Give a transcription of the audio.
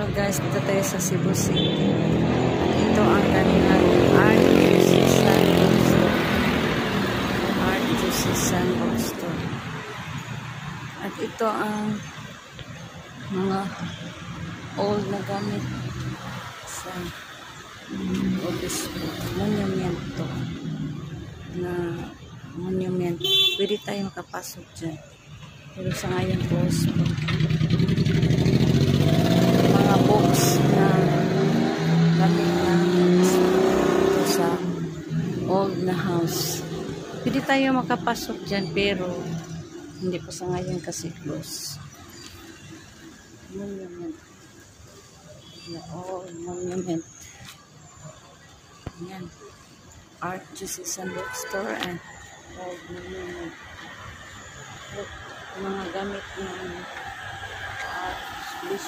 Hello guys, dito tayo sa Cebu City. Ito ang kanilang Artisan Bookstore. Artisan Bookstore. At ito ang mga old na gamit sa obispo. Monumento na monument. Pwede tayo makapasok dyan. Pero sa ngayon close po. Mga books na gamit na ito sa old na house. Pwede tayo makapasok dyan pero hindi po sa ngayon kasi close. Monument. The old monument. Yan. Artisan Bookstore and old monument. Look, mga gamit na